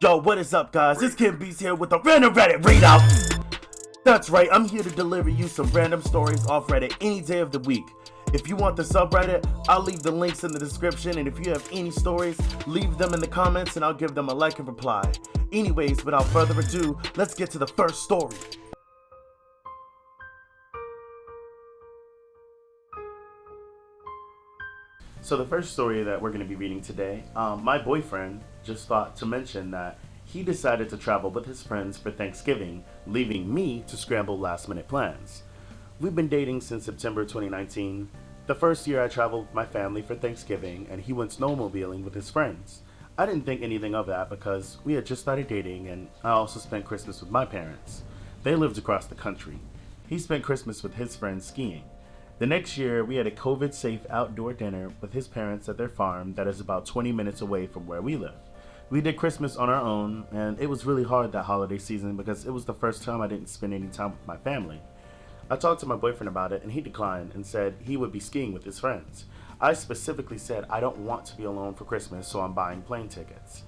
Yo, what is up, guys? It's Kim Beast here with the Random Reddit Readout. That's right, I'm here to deliver you some random stories off Reddit any day of the week. If you want the subreddit, I'll leave the links in the description, and if you have any stories, leave them in the comments and I'll give them a like and reply. Anyways, without further ado, let's get to the first story. So the first story that we're going to be reading today, my boyfriend just thought to mention that he decided to travel with his friends for Thanksgiving, leaving me to scramble last minute plans. We've been dating since September 2019. The first year I traveled with my family for Thanksgiving and he went snowmobiling with his friends. I didn't think anything of that because we had just started dating and I also spent Christmas with my parents. They lived across the country. He spent Christmas with his friends skiing. The next year, we had a COVID-safe outdoor dinner with his parents at their farm that is about 20 minutes away from where we live. We did Christmas on our own, and it was really hard that holiday season because it was the first time I didn't spend any time with my family. I talked to my boyfriend about it, and he declined and said he would be skiing with his friends. I specifically said I don't want to be alone for Christmas, so I'm buying plane tickets.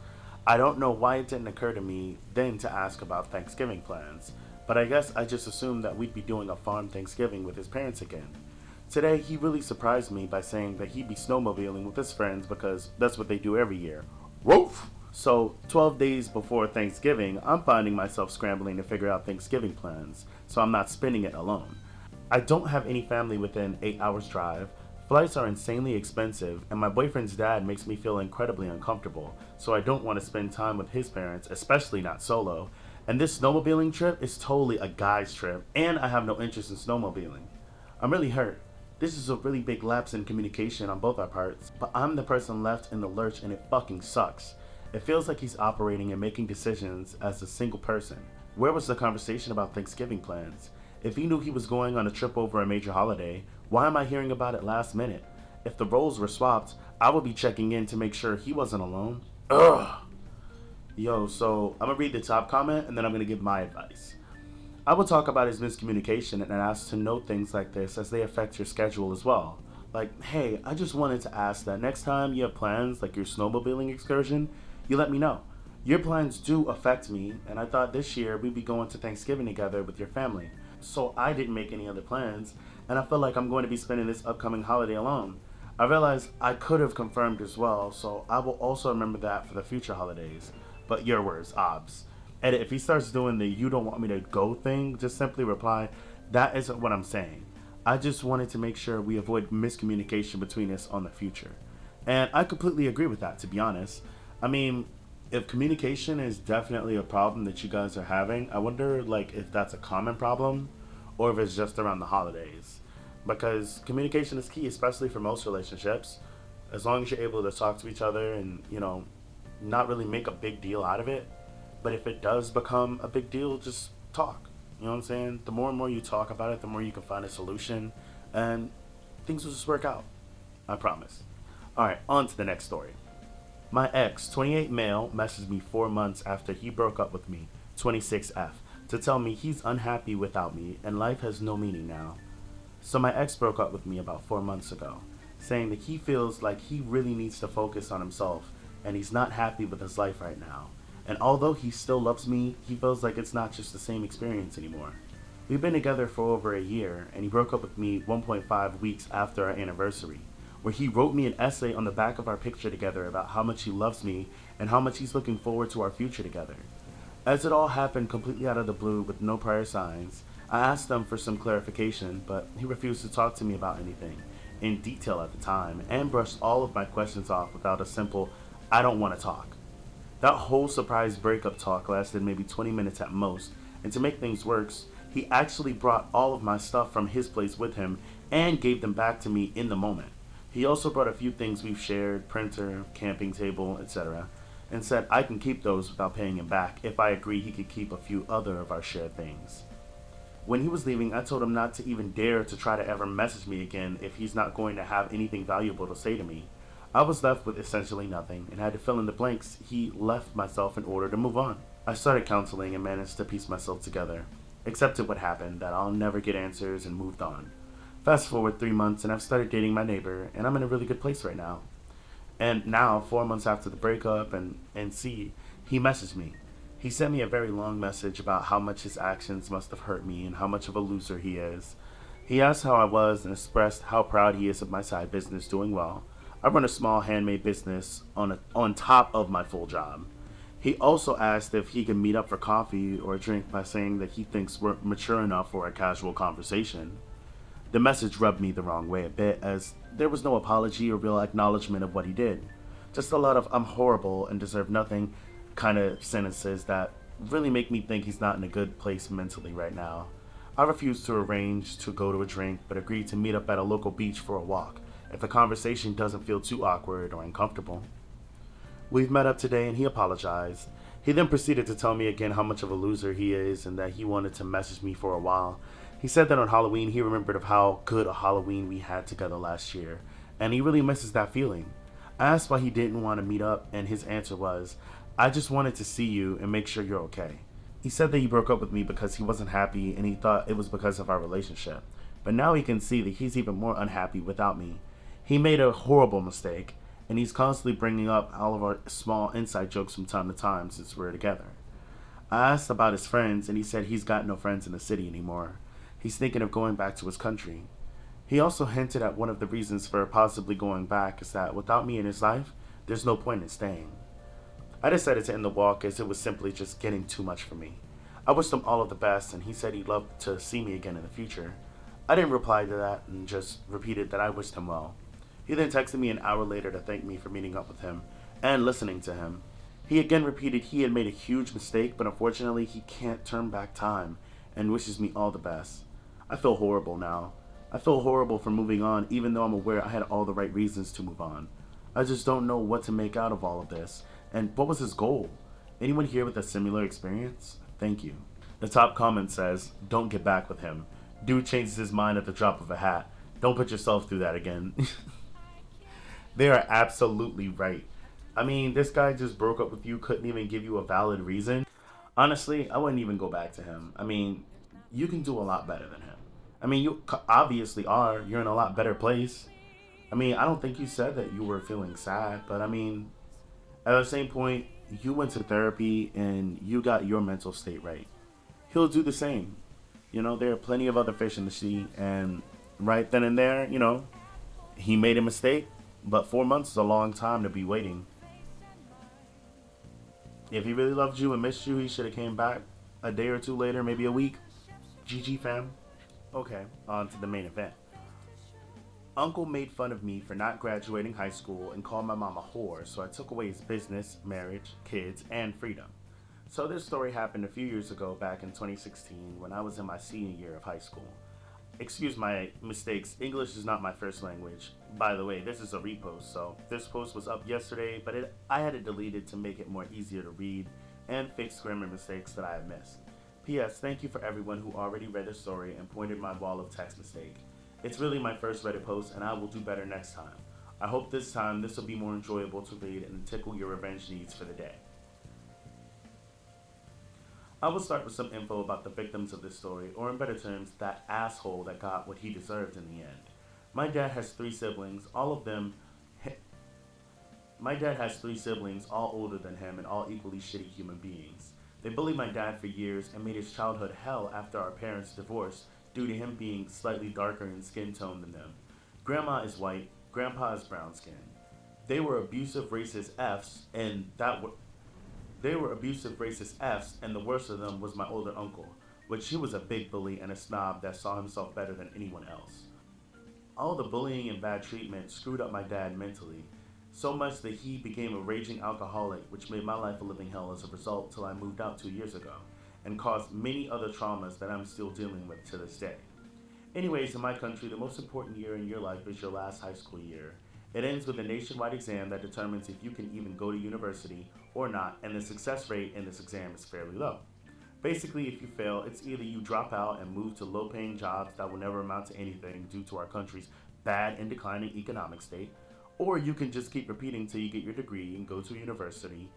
I don't know why it didn't occur to me then to ask about Thanksgiving plans, but I guess I just assumed that we'd be doing a farm Thanksgiving with his parents again. Today, he really surprised me by saying that he'd be snowmobiling with his friends because that's what they do every year. Woof! So, 12 days before Thanksgiving, I'm finding myself scrambling to figure out Thanksgiving plans, so I'm not spending it alone. I don't have any family within 8 hours drive, flights are insanely expensive, and my boyfriend's dad makes me feel incredibly uncomfortable, so I don't want to spend time with his parents, especially not solo. And this snowmobiling trip is totally a guy's trip, and I have no interest in snowmobiling. I'm really hurt. This is a really big lapse in communication on both our parts, but I'm the person left in the lurch and it fucking sucks. It feels like he's operating and making decisions as a single person. Where was the conversation about Thanksgiving plans? If he knew he was going on a trip over a major holiday, why am I hearing about it last minute? If the roles were swapped, I would be checking in to make sure he wasn't alone. Ugh! Yo, so I'm gonna read the top comment and then I'm gonna give my advice. I will talk about his miscommunication and ask to note things like this as they affect your schedule as well. Like, hey, I just wanted to ask that next time you have plans like your snowmobiling excursion, you let me know. Your plans do affect me, and I thought this year we'd be going to Thanksgiving together with your family. So I didn't make any other plans, and I feel like I'm going to be spending this upcoming holiday alone. I realized I could have confirmed as well, so I will also remember that for the future holidays. But your words, obs. Edit, if he starts doing the you don't want me to go thing, just simply reply, that isn't what I'm saying. I just wanted to make sure we avoid miscommunication between us on the future. And I completely agree with that, to be honest. I mean, if communication is definitely a problem that you guys are having, I wonder like if that's a common problem or if it's just around the holidays. Because communication is key, especially for most relationships. As long as you're able to talk to each other and, not really make a big deal out of it. But if it does become a big deal, just talk. You know what I'm saying? The more and more you talk about it, the more you can find a solution, and things will just work out. I promise. Alright, on to the next story. My ex, 28 male, messaged me 4 months after he broke up with me, 26F, to tell me he's unhappy without me and life has no meaning now. So my ex broke up with me about 4 months ago, saying that he feels like he really needs to focus on himself and he's not happy with his life right now. And although he still loves me, he feels like it's not just the same experience anymore. We've been together for over a year, and he broke up with me 1.5 weeks after our anniversary, where he wrote me an essay on the back of our picture together about how much he loves me and how much he's looking forward to our future together. As it all happened completely out of the blue with no prior signs, I asked him for some clarification, but he refused to talk to me about anything in detail at the time and brushed all of my questions off without a simple, I don't want to talk. That whole surprise breakup talk lasted maybe 20 minutes at most, and to make things worse, he actually brought all of my stuff from his place with him and gave them back to me in the moment. He also brought a few things we've shared, printer, camping table, etc., and said I can keep those without paying him back if I agree he could keep a few other of our shared things. When he was leaving, I told him not to even dare to try to ever message me again if he's not going to have anything valuable to say to me. I was left with essentially nothing and had to fill in the blanks he left myself in order to move on. I started counseling and managed to piece myself together, accepted what happened, that I'll never get answers, and moved on. Fast forward 3 months and I've started dating my neighbor and I'm in a really good place right now. And now, 4 months after the breakup and see, He messaged me. He sent me a very long message about how much his actions must have hurt me and how much of a loser he is. He asked how I was and expressed how proud he is of my side business doing well. I run a small handmade business on top of my full job. He also asked if he could meet up for coffee or a drink by saying that he thinks we're mature enough for a casual conversation. The message rubbed me the wrong way a bit, as there was no apology or real acknowledgement of what he did. Just a lot of "I'm horrible and deserve nothing" kind of sentences that really make me think he's not in a good place mentally right now. I refused to arrange to go to a drink, but agreed to meet up at a local beach for a walk if the conversation doesn't feel too awkward or uncomfortable. We've met up today and he apologized. He then proceeded to tell me again how much of a loser he is and that he wanted to message me for a while. He said that on Halloween he remembered of how good a Halloween we had together last year, and he really misses that feeling. I asked why he didn't want to meet up, and his answer was, "I just wanted to see you and make sure you're okay." He said that he broke up with me because he wasn't happy and he thought it was because of our relationship. But now he can see that he's even more unhappy without me. He made a horrible mistake, and he's constantly bringing up all of our small inside jokes from time to time since we're together. I asked about his friends, and he said he's got no friends in the city anymore. He's thinking of going back to his country. He also hinted at one of the reasons for possibly going back is that without me in his life, there's no point in staying. I decided to end the walk as it was simply just getting too much for me. I wished him all of the best, and he said he'd love to see me again in the future. I didn't reply to that and just repeated that I wished him well. He then texted me an hour later to thank me for meeting up with him and listening to him. He again repeated he had made a huge mistake, but unfortunately he can't turn back time, and wishes me all the best. I feel horrible now. I feel horrible for moving on, even though I'm aware I had all the right reasons to move on. I just don't know what to make out of all of this. And what was his goal? Anyone here with a similar experience? Thank you. The top comment says, "Don't get back with him. Dude changes his mind at the drop of a hat. Don't put yourself through that again." They are absolutely right. I mean, this guy just broke up with you, couldn't even give you a valid reason. Honestly, I wouldn't even go back to him. I mean, you can do a lot better than him. I mean, you obviously are. You're in a lot better place. I mean, I don't think you said that you were feeling sad, but I mean, at the same point, you went to therapy and you got your mental state right. He'll do the same. There are plenty of other fish in the sea, and right then and there, he made a mistake, but 4 months is a long time to be waiting. If he really loved you and missed you, he should have came back a day or two later, maybe a week. GG, fam. Okay, on to the main event. Uncle made fun of me for not graduating high school and called my mom a whore, so I took away his business, marriage, kids, and freedom. So this story happened a few years ago, back in 2016, when I was in my senior year of high school. Excuse my mistakes, English is not my first language. By the way, this is a repost, so this post was up yesterday, but I had it deleted to make it more easier to read and fix grammar mistakes that I have missed. P.S. Thank you for everyone who already read the story and pointed my wall of text mistake. It's really my first Reddit post, and I will do better next time. I hope this time this will be more enjoyable to read and tickle your revenge needs for the day. I will start with some info about the victims of this story, or in better terms, that asshole that got what he deserved in the end. My dad has three siblings, all older than him and all equally shitty human beings. They bullied my dad for years and made his childhood hell after our parents divorced due to him being slightly darker in skin tone than them. Grandma is white, Grandpa is brown skinned. They were abusive racist Fs, and the worst of them was my older uncle, which he was a big bully and a snob that saw himself better than anyone else. All the bullying and bad treatment screwed up my dad mentally, so much that he became a raging alcoholic, which made my life a living hell as a result till I moved out 2 years ago, and caused many other traumas that I'm still dealing with to this day. Anyways, in my country, the most important year in your life is your last high school year. It ends with a nationwide exam that determines if you can even go to university or not, and the success rate in this exam is fairly low. Basically, if you fail, it's either you drop out and move to low-paying jobs that will never amount to anything due to our country's bad and declining economic state, or you can just keep repeating till you get your degree and go to a university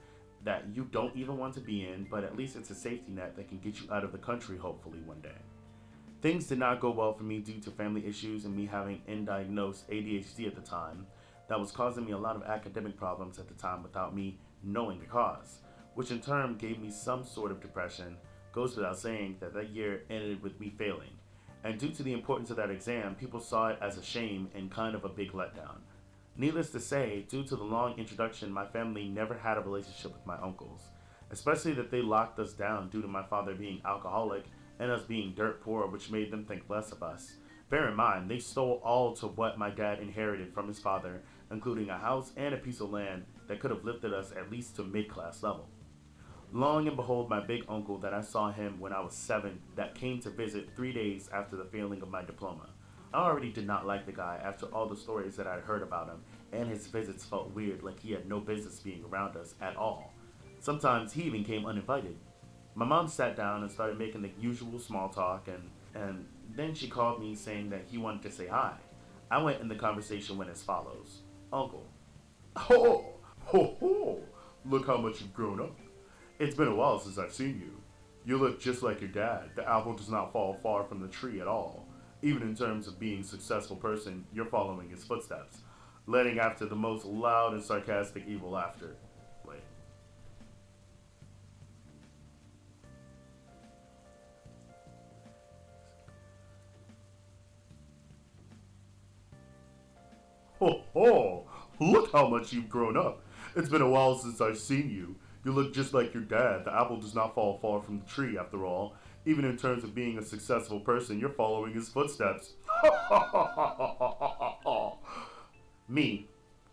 that you don't even want to be in, but at least it's a safety net that can get you out of the country hopefully one day. Things did not go well for me due to family issues and me having undiagnosed ADHD at the time that was causing me a lot of academic problems at the time without me knowing the cause. which in turn gave me some sort of depression. Goes without saying that that year ended with me failing. And due to the importance of that exam, people saw it as a shame and kind of a big letdown. Needless to say, due to the long introduction, my family never had a relationship with my uncles, especially that they locked us down due to my father being alcoholic and us being dirt poor, which made them think less of us. Bear in mind, they stole all to what my dad inherited from his father, including a house and a piece of land that could have lifted us at least to mid-class level. Long and behold, my big uncle that I saw him when I was 7 that came to visit 3 days after the failing of my diploma. I already did not like the guy after all the stories that I'd heard about him, and his visits felt weird, like he had no business being around us at all. Sometimes he even came uninvited. My mom sat down and started making the usual small talk, and then she called me saying that he wanted to say hi. I went and the conversation went as follows. Uncle. Oh, ho, ho. Look how much you've grown up. It's been a while since I've seen you. You look just like your dad. The apple does not fall far from the tree at all. Even in terms of being a successful person, you're following his footsteps, letting after the most loud and sarcastic evil laughter. Wait. Ho ho! Look how much you've grown up. It's been a while since I've seen you. You look just like your dad. The apple does not fall far from the tree, after all. Even in terms of being a successful person, you're following his footsteps. Me?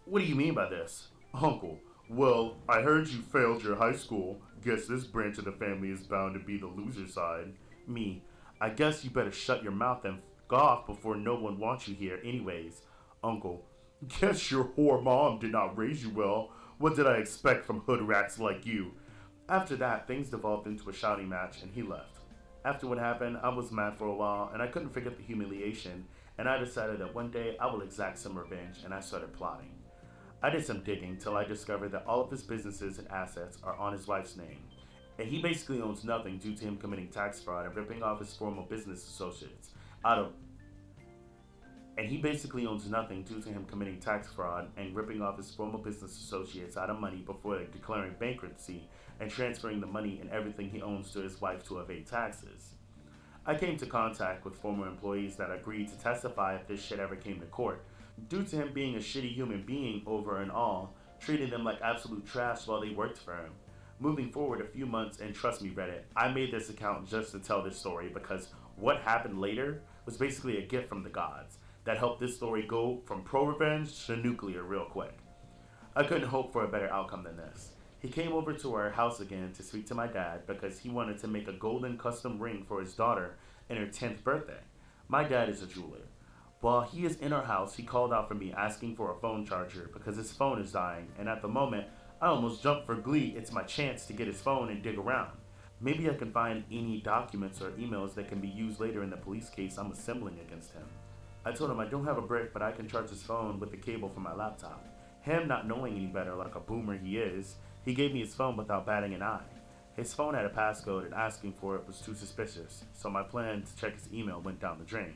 What do you mean by this? Uncle, well, I heard you failed your high school. Guess this branch of the family is bound to be the loser side. Me? I guess you better shut your mouth and f off before no one wants you here anyways. Uncle, guess your whore mom did not raise you well. What did I expect from hood rats like you? After that, things devolved into a shouting match and he left. After what happened, I was mad for a while and I couldn't forget the humiliation, and I decided that one day I will exact some revenge, and I started plotting. I did some digging till I discovered that all of his businesses and assets are on his wife's name, and he basically owns nothing due to him committing tax fraud and ripping off his former business associates out of and he basically owns nothing due to him committing tax fraud and ripping off his former business associates out of money before declaring bankruptcy and transferring the money and everything he owns to his wife to evade taxes. I came to contact with former employees that agreed to testify if this shit ever came to court, due to him being a shitty human being over and all, treating them like absolute trash while they worked for him. Moving forward a few months, and trust me Reddit, I made this account just to tell this story because what happened later was basically a gift from the gods that helped this story go from pro-revenge to nuclear real quick. I couldn't hope for a better outcome than this. He came over to our house again to speak to my dad because he wanted to make a golden custom ring for his daughter in her 10th birthday. My dad is a jeweler. While he is in our house, he called out for me asking for a phone charger because his phone is dying, and at the moment, I almost jumped for glee. It's my chance to get his phone and dig around. Maybe I can find any documents or emails that can be used later in the police case I'm assembling against him. I told him I don't have a brick, but I can charge his phone with the cable from my laptop. Him not knowing any better like a boomer he is, he gave me his phone without batting an eye. His phone had a passcode and asking for it was too suspicious, so my plan to check his email went down the drain.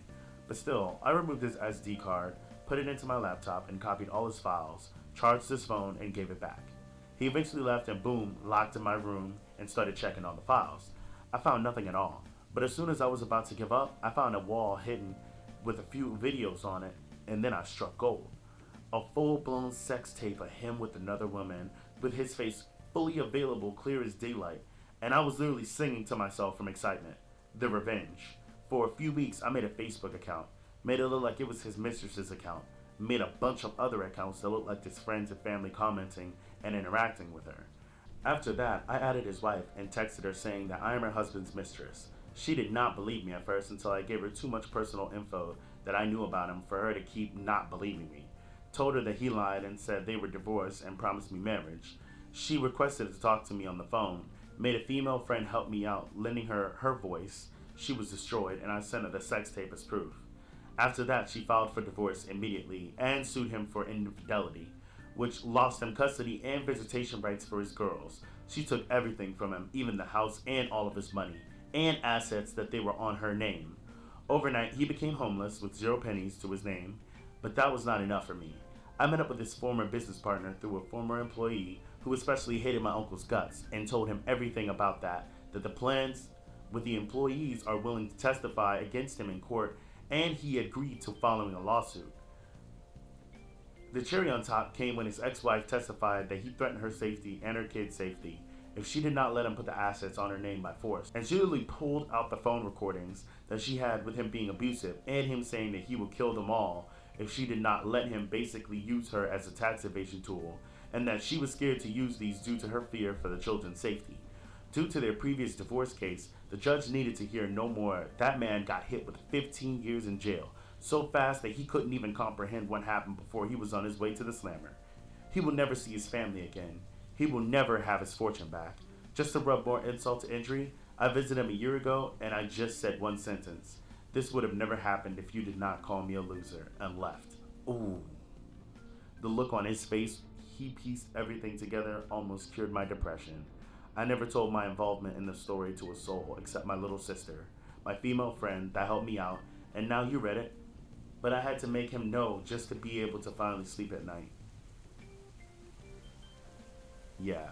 But still, I removed his SD card, put it into my laptop, and copied all his files, charged his phone, and gave it back. He eventually left and boom, locked in my room and started checking all the files. I found nothing at all, but as soon as I was about to give up, I found a wall hidden with a few videos on it, and then I struck gold. A full-blown sex tape of him with another woman, with his face fully available, clear as daylight, and I was literally singing to myself from excitement. The revenge. For a few weeks, I made a Facebook account, made it look like it was his mistress's account, made a bunch of other accounts that looked like his friends and family commenting and interacting with her. After that, I added his wife and texted her saying that I am her husband's mistress. She did not believe me at first until I gave her too much personal info that I knew about him for her to keep not believing me. Told her that he lied and said they were divorced and promised me marriage. She requested to talk to me on the phone, made a female friend help me out, lending her her voice. She was destroyed, and I sent her the sex tape as proof. After that, she filed for divorce immediately and sued him for infidelity, which lost him custody and visitation rights for his girls. She took everything from him, even the house and all of his money and assets that they were on her name. Overnight, he became homeless with 0 pennies to his name, but that was not enough for me. I met up with his former business partner through a former employee who especially hated my uncle's guts and told him everything about that the plans with the employees are willing to testify against him in court, and he agreed to following a lawsuit. The cherry on top came when his ex-wife testified that he threatened her safety and her kids' safety if she did not let him put the assets on her name by force. And she literally pulled out the phone recordings that she had with him being abusive and him saying that he would kill them all if she did not let him basically use her as a tax evasion tool, and that she was scared to use these due to her fear for the children's safety. Due to their previous divorce case, the judge needed to hear no more. That man got hit with 15 years in jail, so fast that he couldn't even comprehend what happened before he was on his way to the slammer. He will never see his family again. He will never have his fortune back. Just to rub more insult to injury, I visited him a year ago and I just said one sentence. This would have never happened if you did not call me a loser, and left. Ooh. The look on his face, he pieced everything together, almost cured my depression. I never told my involvement in the story to a soul except my little sister, my female friend that helped me out, and now you read it. But I had to make him know just to be able to finally sleep at night. Yeah,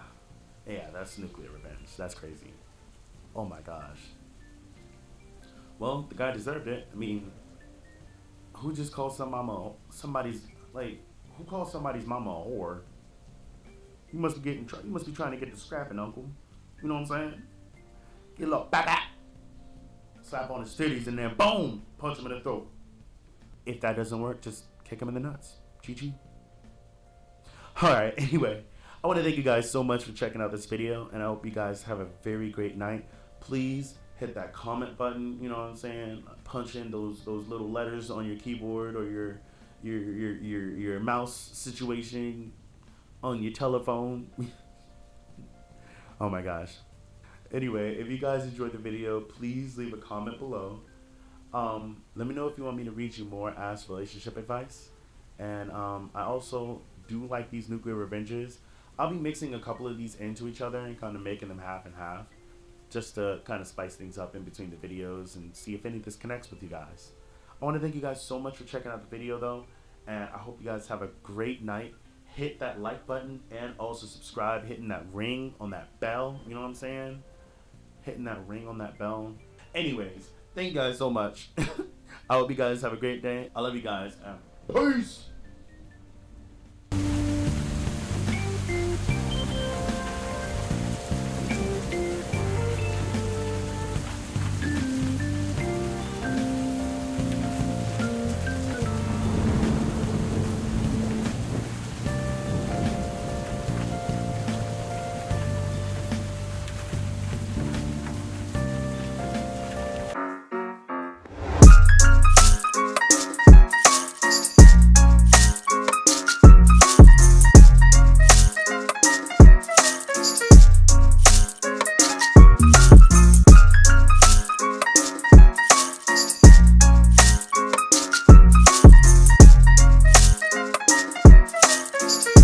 that's nuclear revenge. That's crazy. Oh my gosh. Well, the guy deserved it. I mean, who just called who calls somebody's mama a whore? You must be trying to get the scrapping, Uncle. You know what I'm saying? Get a little bap, slap on his titties, and then boom, punch him in the throat. If that doesn't work, just kick him in the nuts. Chi. Alright, anyway, I want to thank you guys so much for checking out this video, and I hope you guys have a very great night. Please hit that comment button, you know what I'm saying? Punch in those little letters on your keyboard or your mouse situation on your telephone. Oh my gosh. Anyway, if you guys enjoyed the video, please leave a comment below. Let me know if you want me to read you more ass relationship advice. And I also do like these nuclear revenges. I'll be mixing a couple of these into each other and kind of making them half and half, just to kind of spice things up in between the videos and see if any of this connects with you guys. I want to thank you guys so much for checking out the video though, and I hope you guys have a great night. Hit that like button and also subscribe, hitting that ring on that bell, you know what I'm saying? Hitting that ring on that bell. Anyways, thank you guys so much. I hope you guys have a great day. I love you guys. Peace!